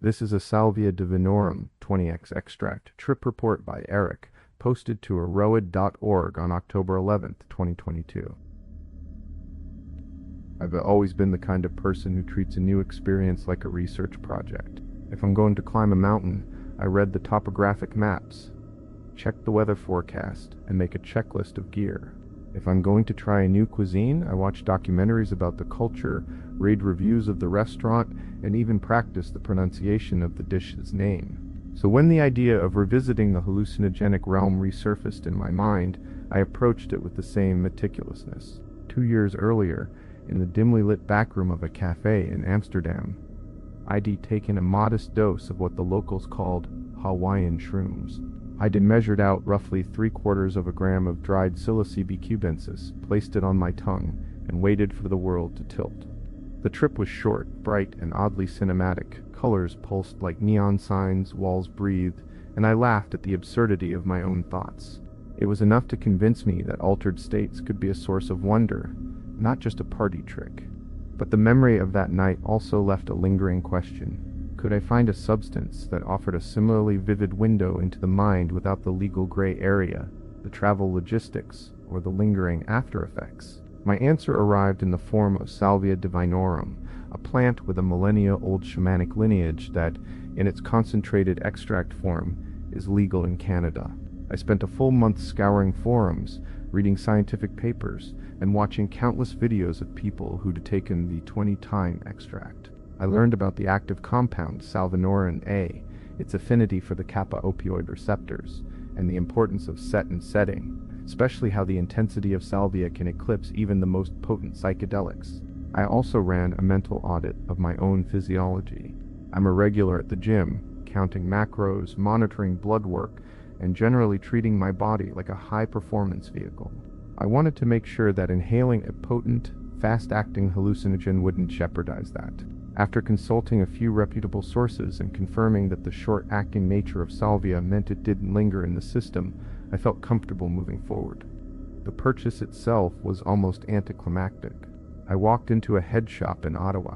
This is a Salvia divinorum 20x extract trip report by Erik, posted to aroid.org on October 11th, 2022. I've always been the kind of person who treats a new experience like a research project. If I'm going to climb a mountain, I read the topographic maps, check the weather forecast, and make a checklist of gear. If I'm going to try a new cuisine, I watch documentaries about the culture, read reviews of the restaurant, and even practice the pronunciation of the dish's name. So when the idea of revisiting the hallucinogenic realm resurfaced in my mind, I approached it with the same meticulousness. 2 years earlier, in the dimly lit backroom of a cafe in Amsterdam, I'd taken a modest dose of what the locals called Hawaiian shrooms. I'd measured out roughly 3/4 of a gram of dried psilocybe cubensis, placed it on my tongue, and waited for the world to tilt. The trip was short, bright, and oddly cinematic. Colors pulsed like neon signs, walls breathed, and I laughed at the absurdity of my own thoughts. It was enough to convince me that altered states could be a source of wonder, not just a party trick. But the memory of that night also left a lingering question. Could I find a substance that offered a similarly vivid window into the mind without the legal gray area, the travel logistics, or the lingering after effects? My answer arrived in the form of Salvia divinorum, a plant with a millennia-old shamanic lineage that, in its concentrated extract form, is legal in Canada. I spent a full month scouring forums, reading scientific papers, and watching countless videos of people who'd taken the 20-time extract. I learned about the active compound salvinorin A, its affinity for the kappa opioid receptors, and the importance of set and setting, especially how the intensity of salvia can eclipse even the most potent psychedelics. I also ran a mental audit of my own physiology. I'm a regular at the gym, counting macros, monitoring blood work, and generally treating my body like a high-performance vehicle. I wanted to make sure that inhaling a potent, fast-acting hallucinogen wouldn't jeopardize that. After consulting a few reputable sources and confirming that the short-acting nature of salvia meant it didn't linger in the system, I felt comfortable moving forward. The purchase itself was almost anticlimactic. I walked into a head shop in Ottawa,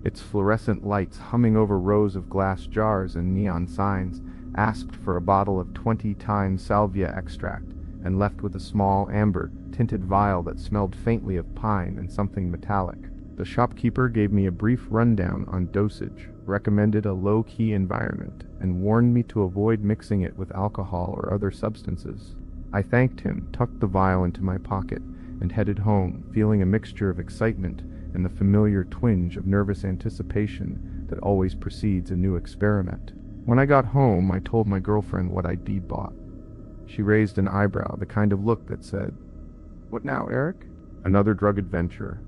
its fluorescent lights humming over rows of glass jars and neon signs, asked for a bottle of 20-time salvia extract, and left with a small amber-tinted vial that smelled faintly of pine and something metallic. The shopkeeper gave me a brief rundown on dosage, recommended a low-key environment, and warned me to avoid mixing it with alcohol or other substances. I thanked him, tucked the vial into my pocket, and headed home, feeling a mixture of excitement and the familiar twinge of nervous anticipation that always precedes a new experiment. When I got home, I told my girlfriend what I'd bought. She raised an eyebrow, the kind of look that said, "What now, Erik?" Another drug adventure.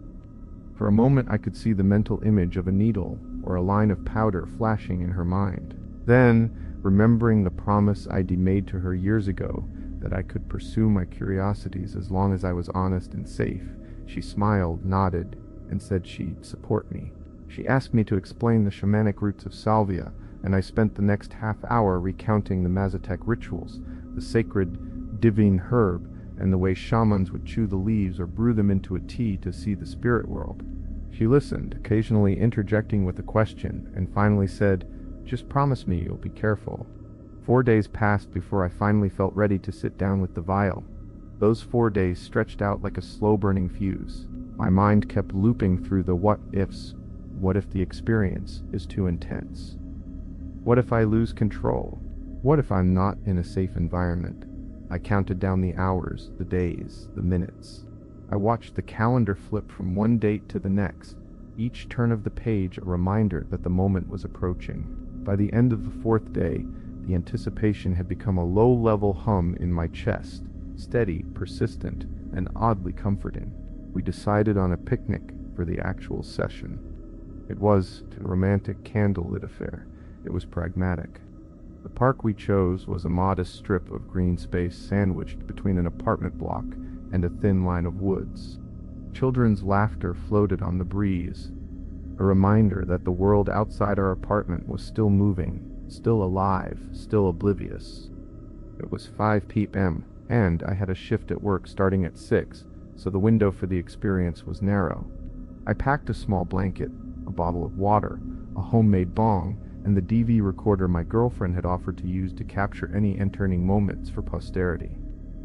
For a moment I could see the mental image of a needle or a line of powder flashing in her mind. Then, remembering the promise I'd made to her years ago that I could pursue my curiosities as long as I was honest and safe, she smiled, nodded, and said she'd support me. She asked me to explain the shamanic roots of salvia, and I spent the next half-hour recounting the Mazatec rituals, the sacred divine herb, and the way shamans would chew the leaves or brew them into a tea to see the spirit world. She listened, occasionally interjecting with a question, and finally said, "Just promise me you'll be careful." 4 days passed before I finally felt ready to sit down with the vial. Those 4 days stretched out like a slow-burning fuse. My mind kept looping through the what-ifs. What if the experience is too intense? What if I lose control? What if I'm not in a safe environment? I counted down the hours, the days, the minutes. I watched the calendar flip from one date to the next, each turn of the page a reminder that the moment was approaching. By the end of the 4th day, the anticipation had become a low-level hum in my chest, steady, persistent, and oddly comforting. We decided on a picnic for the actual session. It was a romantic candlelit affair. It was pragmatic. The park we chose was a modest strip of green space sandwiched between an apartment block and a thin line of woods. Children's laughter floated on the breeze, a reminder that the world outside our apartment was still moving, still alive, still oblivious. It was 5 p.m., and I had a shift at work starting at 6, so the window for the experience was narrow. I packed a small blanket, a bottle of water, a homemade bong, and the DV recorder my girlfriend had offered to use to capture any entertaining moments for posterity.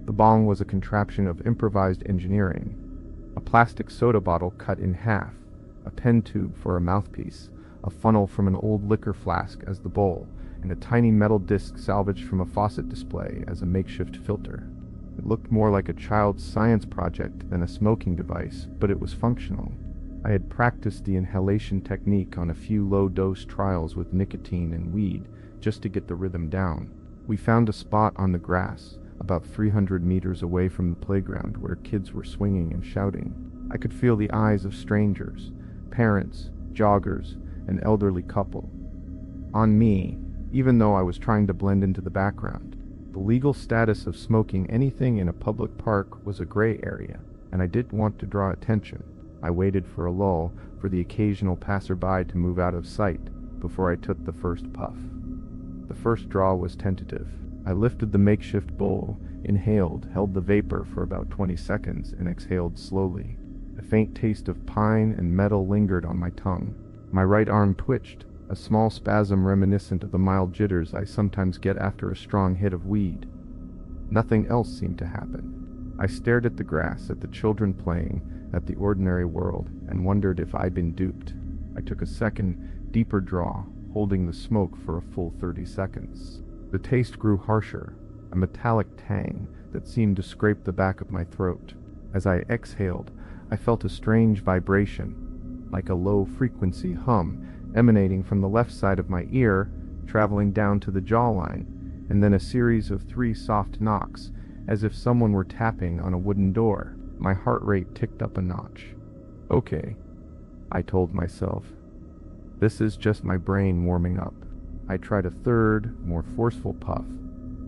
The bong was a contraption of improvised engineering. A plastic soda bottle cut in half, a pen tube for a mouthpiece, a funnel from an old liquor flask as the bowl, and a tiny metal disc salvaged from a faucet display as a makeshift filter. It looked more like a child's science project than a smoking device, but it was functional. I had practiced the inhalation technique on a few low-dose trials with nicotine and weed, just to get the rhythm down. We found a spot on the grass, about 300 meters away from the playground, where kids were swinging and shouting. I could feel the eyes of strangers, parents, joggers, an elderly couple, on me, even though I was trying to blend into the background. The legal status of smoking anything in a public park was a gray area, and I didn't want to draw attention. I waited for a lull, for the occasional passerby to move out of sight, before I took the first puff. The first draw was tentative. I lifted the makeshift bowl, inhaled, held the vapor for about 20 seconds, and exhaled slowly. A faint taste of pine and metal lingered on my tongue. My right arm twitched, a small spasm reminiscent of the mild jitters I sometimes get after a strong hit of weed. Nothing else seemed to happen. I stared at the grass, at the children playing, at the ordinary world, and wondered if I'd been duped. I took a second, deeper draw, holding the smoke for a full 30 seconds. The taste grew harsher, a metallic tang that seemed to scrape the back of my throat. As I exhaled, I felt a strange vibration, like a low-frequency hum, emanating from the left side of my ear, traveling down to the jawline, and then a series of 3 soft knocks, as if someone were tapping on a wooden door. My heart rate ticked up a notch. Okay, I told myself. This is just my brain warming up. I tried a third, more forceful puff,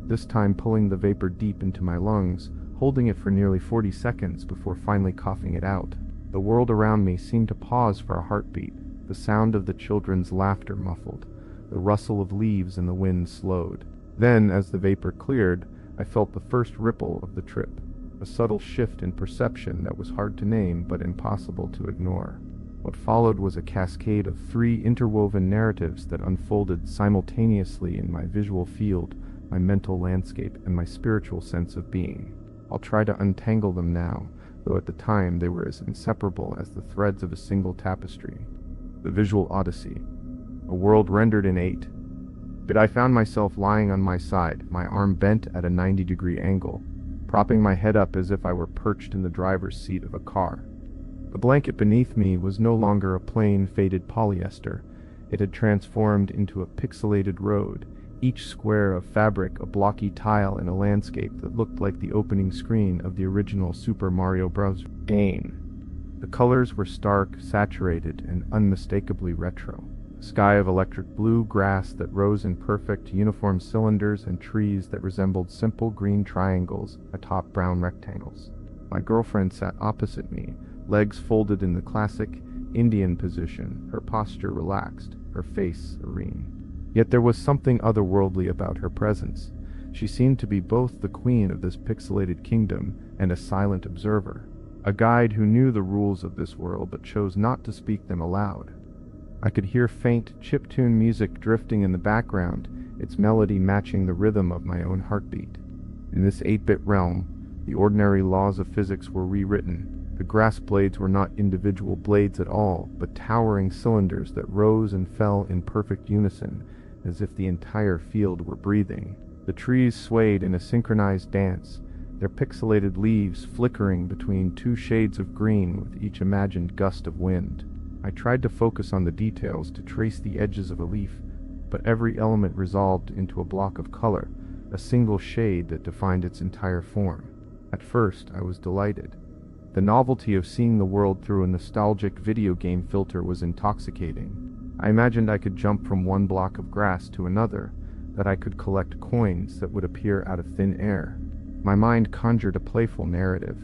this time pulling the vapor deep into my lungs, holding it for nearly 40 seconds before finally coughing it out. The world around me seemed to pause for a heartbeat, the sound of the children's laughter muffled, the rustle of leaves in the wind slowed. Then, as the vapor cleared, I felt the first ripple of the trip, a subtle shift in perception that was hard to name but impossible to ignore. What followed was a cascade of 3 interwoven narratives that unfolded simultaneously in my visual field, my mental landscape, and my spiritual sense of being. I'll try to untangle them now, though at the time they were as inseparable as the threads of a single tapestry. The visual odyssey, a world rendered in 8. But I found myself lying on my side, my arm bent at a 90-degree angle, propping my head up as if I were perched in the driver's seat of a car. The blanket beneath me was no longer a plain, faded polyester. It had transformed into a pixelated road, each square of fabric a blocky tile in a landscape that looked like the opening screen of the original Super Mario Bros. Game. The colors were stark, saturated, and unmistakably retro. A sky of electric blue, grass that rose in perfect, uniform cylinders, and trees that resembled simple green triangles atop brown rectangles. My girlfriend sat opposite me, legs folded in the classic Indian position, her posture relaxed, her face serene. Yet there was something otherworldly about her presence. She seemed to be both the queen of this pixelated kingdom and a silent observer, a guide who knew the rules of this world but chose not to speak them aloud. I could hear faint, chiptune music drifting in the background, its melody matching the rhythm of my own heartbeat. In this 8-bit realm, the ordinary laws of physics were rewritten. The grass blades were not individual blades at all, but towering cylinders that rose and fell in perfect unison, as if the entire field were breathing. The trees swayed in a synchronized dance, their pixelated leaves flickering between 2 shades of green with each imagined gust of wind. I tried to focus on the details, to trace the edges of a leaf, but every element resolved into a block of color, a single shade that defined its entire form. At first, I was delighted. The novelty of seeing the world through a nostalgic video game filter was intoxicating. I imagined I could jump from one block of grass to another, that I could collect coins that would appear out of thin air. My mind conjured a playful narrative.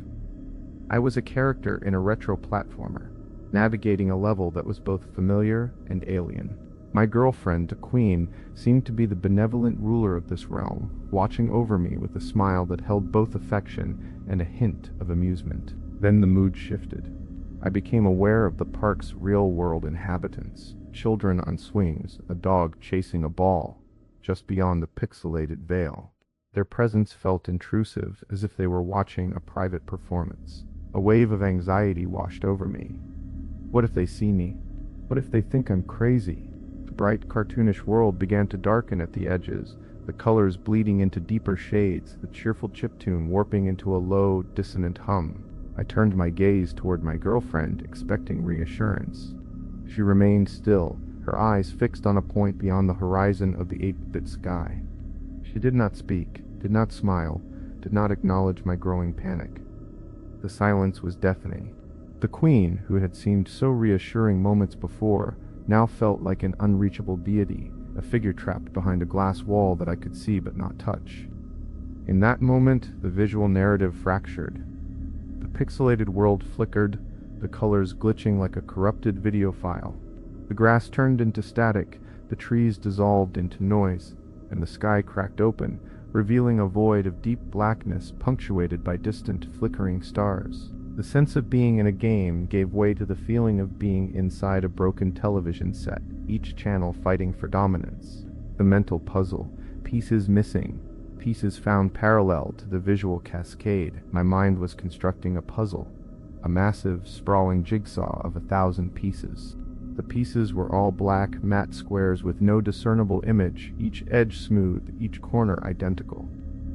I was a character in a retro platformer, navigating a level that was both familiar and alien. My girlfriend, the queen, seemed to be the benevolent ruler of this realm, watching over me with a smile that held both affection and a hint of amusement. Then the mood shifted. I became aware of the park's real-world inhabitants. children on swings, a dog chasing a ball, just beyond the pixelated veil. Their presence felt intrusive, as if they were watching a private performance. A wave of anxiety washed over me. What if they see me? What if they think I'm crazy? The bright, cartoonish world began to darken at the edges, the colors bleeding into deeper shades, the cheerful chiptune warping into a low, dissonant hum. I turned my gaze toward my girlfriend, expecting reassurance. She remained still, her eyes fixed on a point beyond the horizon of the 8-bit sky. She did not speak, did not smile, did not acknowledge my growing panic. The silence was deafening. The queen, who had seemed so reassuring moments before, now felt like an unreachable deity, a figure trapped behind a glass wall that I could see but not touch. In that moment, the visual narrative fractured. The pixelated world flickered, the colors glitching like a corrupted video file. The grass turned into static, the trees dissolved into noise, and the sky cracked open, revealing a void of deep blackness punctuated by distant flickering stars. The sense of being in a game gave way to the feeling of being inside a broken television set, each channel fighting for dominance. The mental puzzle, pieces missing, pieces found parallel to the visual cascade. My mind was constructing a puzzle, a massive, sprawling jigsaw of 1,000 pieces. The pieces were all black, matte squares with no discernible image, each edge smooth, each corner identical.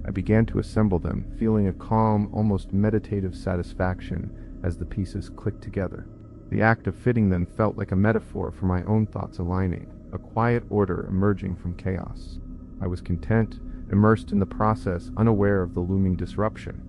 I began to assemble them, feeling a calm, almost meditative satisfaction as the pieces clicked together. The act of fitting them felt like a metaphor for my own thoughts aligning, a quiet order emerging from chaos. I was content, immersed in the process, unaware of the looming disruption.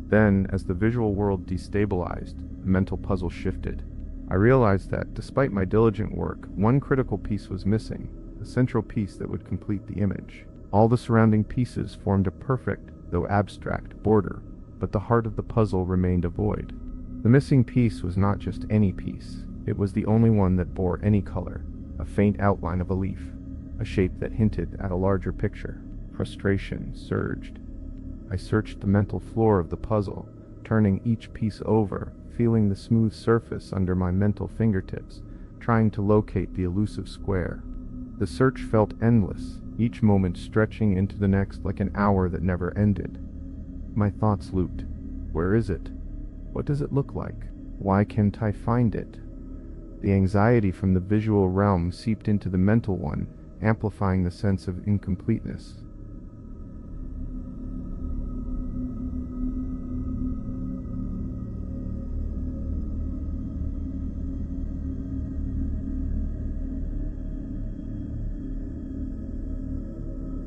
Then, as the visual world destabilized, the mental puzzle shifted. I realized that, despite my diligent work, one critical piece was missing, the central piece that would complete the image. All the surrounding pieces formed a perfect, though abstract, border, but the heart of the puzzle remained a void. The missing piece was not just any piece. It was the only one that bore any color, a faint outline of a leaf, a shape that hinted at a larger picture. Frustration surged. I searched the mental floor of the puzzle, turning each piece over, feeling the smooth surface under my mental fingertips, trying to locate the elusive square. The search felt endless, each moment stretching into the next like an hour that never ended. My thoughts looped. Where is it? What does it look like? Why can't I find it? The anxiety from the visual realm seeped into the mental one, amplifying the sense of incompleteness.